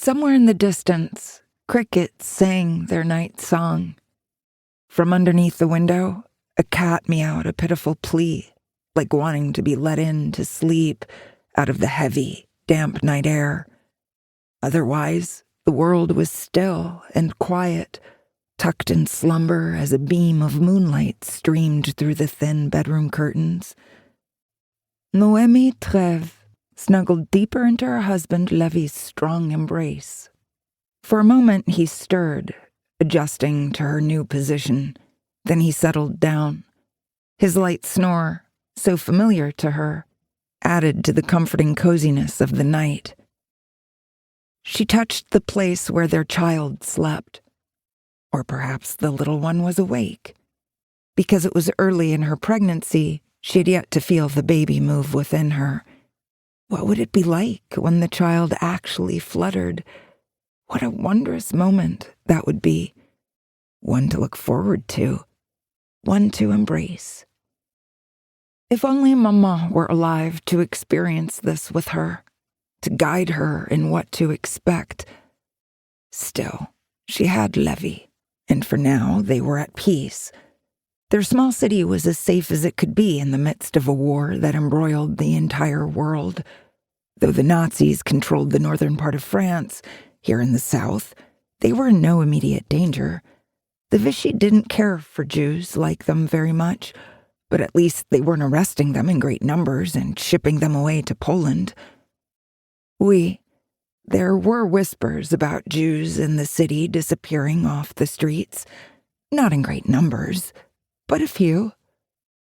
Somewhere in the distance, crickets sang their night song. From underneath the window, a cat meowed a pitiful plea, like wanting to be let in to sleep out of the heavy, damp night air. Otherwise, the world was still and quiet, tucked in slumber as a beam of moonlight streamed through the thin bedroom curtains. Noémie Trèves snuggled deeper into her husband Levy's strong embrace. For a moment he stirred, adjusting to her new position. Then he settled down. His light snore, so familiar to her, added to the comforting coziness of the night. She touched the place where their child slept. Or perhaps the little one was awake. Because it was early in her pregnancy, she had yet to feel the baby move within her. What would it be like when the child actually fluttered? What a wondrous moment that would be. One to look forward to. One to embrace. If only Maman were alive to experience this with her, to guide her in what to expect. Still, she had Levy, and for now they were at peace. Their small city was as safe as it could be in the midst of a war that embroiled the entire world. Though the Nazis controlled the northern part of France, here in the south, they were in no immediate danger. The Vichy didn't care for Jews like them very much, but at least they weren't arresting them in great numbers and shipping them away to Poland. There were whispers about Jews in the city disappearing off the streets, not in great numbers, but a few.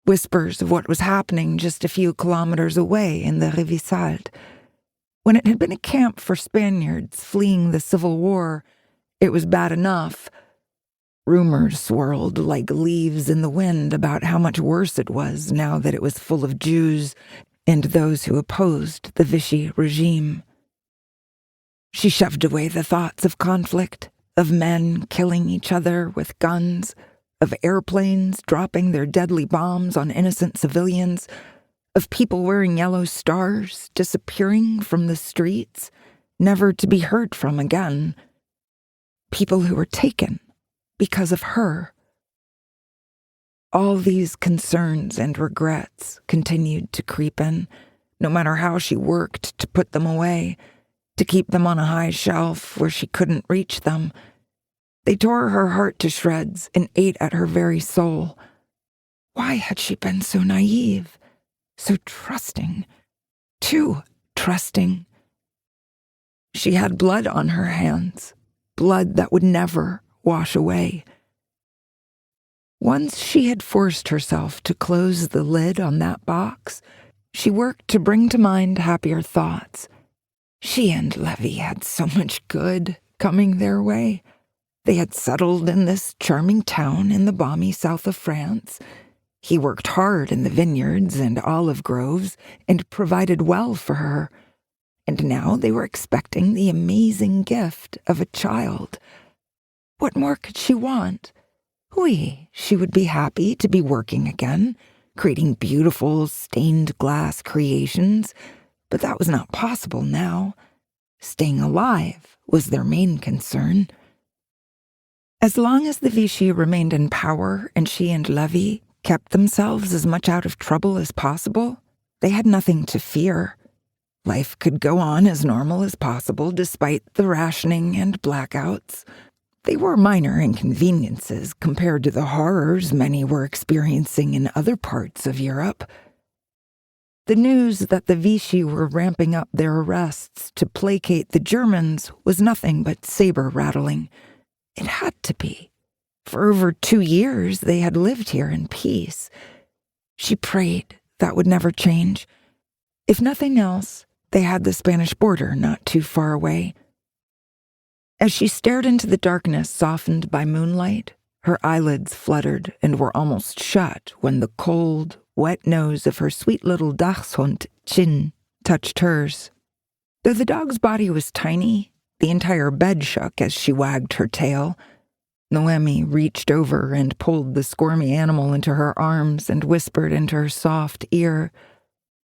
Whispers of what was happening just a few kilometers away in the Rivesaltes. When it had been a camp for Spaniards fleeing the Civil War, it was bad enough. Rumors swirled like leaves in the wind about how much worse it was now that it was full of Jews and those who opposed the Vichy regime. She shoved away the thoughts of conflict, of men killing each other with guns, of airplanes dropping their deadly bombs on innocent civilians, of people wearing yellow stars disappearing from the streets, never to be heard from again. People who were taken because of her. All these concerns and regrets continued to creep in, no matter how she worked to put them away, to keep them on a high shelf where she couldn't reach them. They tore her heart to shreds and ate at her very soul. Why had she been so naive, so trusting, too trusting? She had blood on her hands, blood that would never wash away. Once she had forced herself to close the lid on that box, she worked to bring to mind happier thoughts. She and Levy had so much good coming their way. They had settled in this charming town in the balmy south of France. He worked hard in the vineyards and olive groves and provided well for her. And now they were expecting the amazing gift of a child. What more could she want? She would be happy to be working again, creating beautiful stained glass creations, but that was not possible now. Staying alive was their main concern. As long as the Vichy remained in power and she and Levy kept themselves as much out of trouble as possible, they had nothing to fear. Life could go on as normal as possible despite the rationing and blackouts. They were minor inconveniences compared to the horrors many were experiencing in other parts of Europe. The news that the Vichy were ramping up their arrests to placate the Germans was nothing but saber-rattling. It had to be. For over 2 years they had lived here in peace. She prayed that would never change. If nothing else, they had the Spanish border not too far away. As she stared into the darkness softened by moonlight, her eyelids fluttered and were almost shut when the cold, wet nose of her sweet little dachshund, Chin, touched hers. Though the dog's body was tiny, the entire bed shook as she wagged her tail. Noémie reached over and pulled the squirmy animal into her arms and whispered into her soft ear,